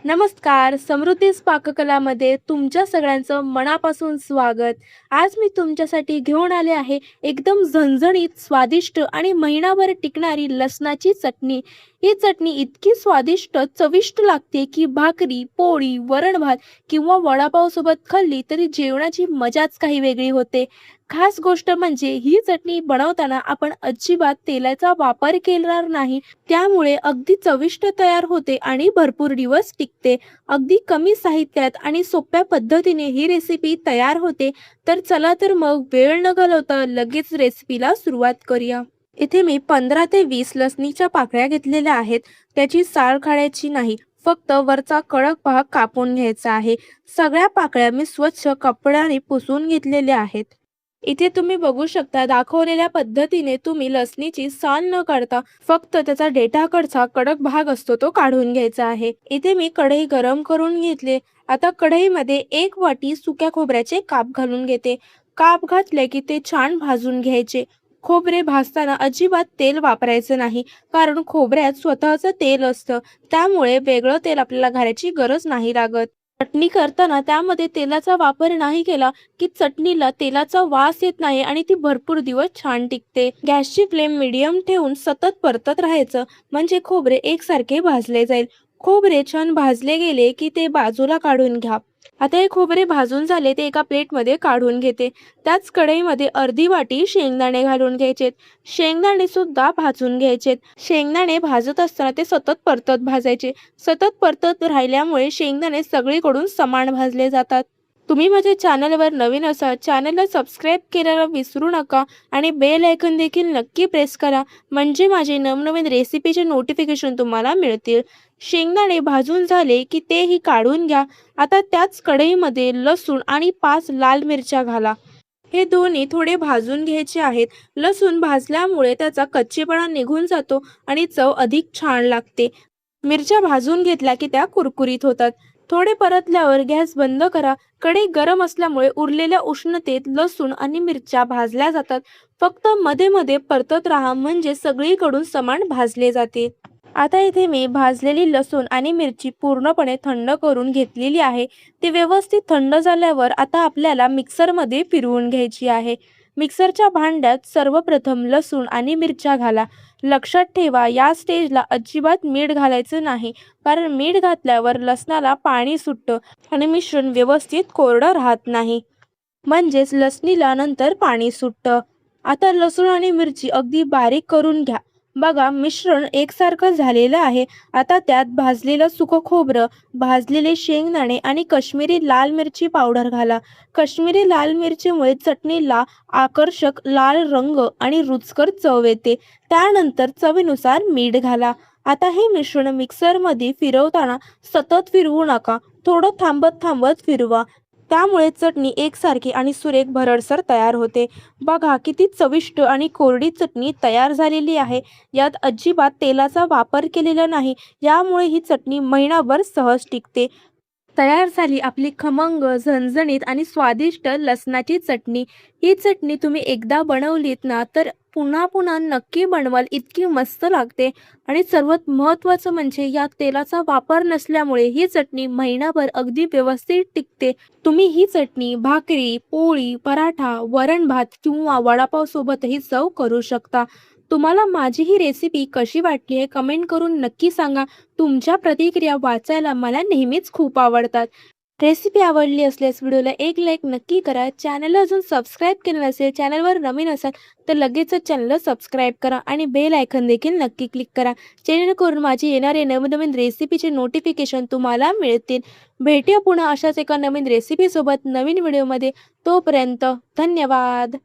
नमस्कार, समृद्धीच पाककलामध्ये तुमच्या सगळ्यांचं मनापासून स्वागत. आज मी तुमच्यासाठी घेऊन आले आहे एकदम झणझणीत, स्वादिष्ट आणि महिनाभर टिकणारी लसणाची चटणी. ही चटणी इतकी स्वादिष्ट, चविष्ट लागते की भाकरी, पोळी, वरण-भात किंवा वडापावसोबत खाल्ली तरी जेवणाची मजाच काही वेगळी होते. खास गोष्ट म्हणजे ही चटणी बनवताना आपण अजिबात तेलाचा वापर केला नाही. त्यामुळे अगदी चविष्ट तयार होते आणि भरपूर दिवस टिकते. अगदी कमी साहित्यात आणि सोप्या पद्धतीने ही रेसिपी तयार होते. तर चला तर मग वेळ न घालवता लगेच रेसिपीला सुरुवात करूया. इथे मी 15 ते 20 लसणीच्या पाकळ्या घेतलेल्या आहेत. त्याची साल काढायची नाही. फक्त वरचा कडक भाग कापून घ्यायचा आहे. सगळ्या पाकळ्या मी स्वच्छ कपड्याने पुसून घेतलेल्या आहेत. इथे तुम्ही बघू शकता दाखवलेल्या पद्धतीने तुम्ही लसणीची साल न काढता फक्त त्याचा देठाकडचा कडक भाग असतो तो काढून घ्यायचा आहे. इथे मी कढई गरम करून घेतले. आता कढईमध्ये 1 वाटी सुक्या खोबऱ्याचे काप घालून घेते. काप घातले की ते छान भाजून घ्यायचे. खोबरे भाजताना अजिबात तेल वापरायचं नाही, कारण खोबऱ्यात स्वतःचं तेल असतं. त्यामुळे वेगळं तेल आपल्याला घालायची गरज नाही लागत. चटणी करताना त्यामध्ये तेलाचा वापर नाही केला की चटणीला तेलाचा वास येत नाही आणि ती भरपूर दिवस छान टिकते. गॅसची फ्लेम मीडियम ठेवून सतत परतत राहायचं, म्हणजे खोबरे एकसारखे भाजले जाईल. खोबरे छान भाजले गेले की ते बाजूला काढून घ्या. आता हे खोबरे भाजून झाले ते एका प्लेटमध्ये काढून घेते. त्याच कढईमध्ये अर्धी वाटी शेंगदाणे घालून घ्यायचेत. शेंगदाणे सुद्धा भाजून घ्यायचेत. शेंगदाणे भाजत असताना ते सतत परतत भाजायचे. सतत परतत राहिल्यामुळे शेंगदाणे सगळीकडून समान भाजले जातात. तुम्ही माझ्या चॅनलवर नवीन असाल, चॅनलला सबस्क्राईब करायला विसरू नका आणि बेल आयकॉन देखील नक्की प्रेस करा, म्हणजे माझे नवनवीन रेसिपीचे नोटिफिकेशन तुम्हाला मिळतील. शेंगदाणे भाजून झाले की तेही काढून घ्या. आता त्याच कढईमध्ये लसूण आणि 5 लाल मिरच्या घाला. हे दोन्ही थोडे भाजून घ्यायचे आहेत. लसूण भाजल्यामुळे त्याचा कच्चेपणा निघून जातो आणि चव अधिक छान लागते. मिरच्या भाजून घेतल्या की त्या कुरकुरीत होतात. थोडे परतल्यावर गॅस बंद करा. कढई गरम असल्यामुळे उरलेल्या उष्णतेत लसूण आणि मिरच्या भाजल्या जातात. फक्त मध्ये मध्ये परतत राहा, म्हणजे सगळीकडून समान भाजले जाते. आता इथे मी भाजलेली लसूण आणि मिरची पूर्णपणे थंड करून घेतलेली आहे. ती व्यवस्थित थंड झाल्यावर आता आपल्याला मिक्सरमध्ये फिरवून घ्यायची आहे. मिक्सरच्या भांड्यात सर्वप्रथम लसूण आणि मिरच्या घाला. लक्षात ठेवा, या स्टेजला अजिबात मीठ घालायचं नाही, कारण मीठ घातल्यावर लसणाला पाणी सुटतं आणि मिश्रण व्यवस्थित कोरडं राहत नाही. म्हणजेच लसणीला नंतर पाणी सुटतं. आता लसूण आणि मिरची अगदी बारीक करून घ्या. बघा, मिश्रण एकसारखं झालेलं आहे. आता त्यात भाजलेलं सुकं खोबरं, भाजलेले शेंगदाणे आणि काश्मीरी लाल मिरची पावडर घाला. काश्मीरी लाल मिरचीमुळे चटणीला आकर्षक लाल रंग आणि रुचकर चव येते. त्यानंतर चवीनुसार मीठ घाला. आता हे मिश्रण मिक्सरमध्ये फिरवताना सतत फिरवू नका, थोडं थांबत थांबत फिरवा. त्यामुळे चटणी एकसारखी आणि सुरेख भरडसर तयार होते. बघा, किती चविष्ट आणि कोरडी चटणी तयार झालेली आहे. यात अजिबात तेलाचा वापर केलेला नाही. यामुळे ही चटणी महिनाभर सहज टिकते. तयार झाली आपली खमंग, झणझणीत आणि स्वादिष्ट लसणाची चटणी. ही चटणी तुम्ही एकदा बनवलीत ना तर पुन्हा पुन्हा नक्की बनवाल, इतकी मस्त लागते. आणि सर्वात महत्त्वाचं म्हणजे यात तेलाचा वापर नसल्यामुळे ही चटणी महिनाभर अगदी व्यवस्थित टिकते. तुम्ही ही चटणी भाकरी, पोळी, पराठा, वरण-भात किंवा वडापाव सोबतही सर्व्ह करू शकता. तुम्हाला माझी ही रेसिपी कशी वाटली हे कमेंट करून नक्की सांगा. तुमच्या प्रतिक्रिया वाचायला मला नेहमीच खूप आवडतात. रेसिपी आवडली असल्यास व्हिडिओला एक लाईक नक्की करा. चॅनलला अजून सबस्क्राईब केलं नसेल, चॅनलवर नवीन असाल तर लगेचच चॅनलला सबस्क्राईब करा आणि बेल आयकॉन देखील नक्की क्लिक करा, जेणेकरून माझे येणारे नवनवीन रेसिपीचे नोटिफिकेशन तुम्हाला मिळतील. भेटूया पुन्हा अशाच एका नवीन रेसिपीसोबत नवीन व्हिडिओमध्ये. तोपर्यंत धन्यवाद.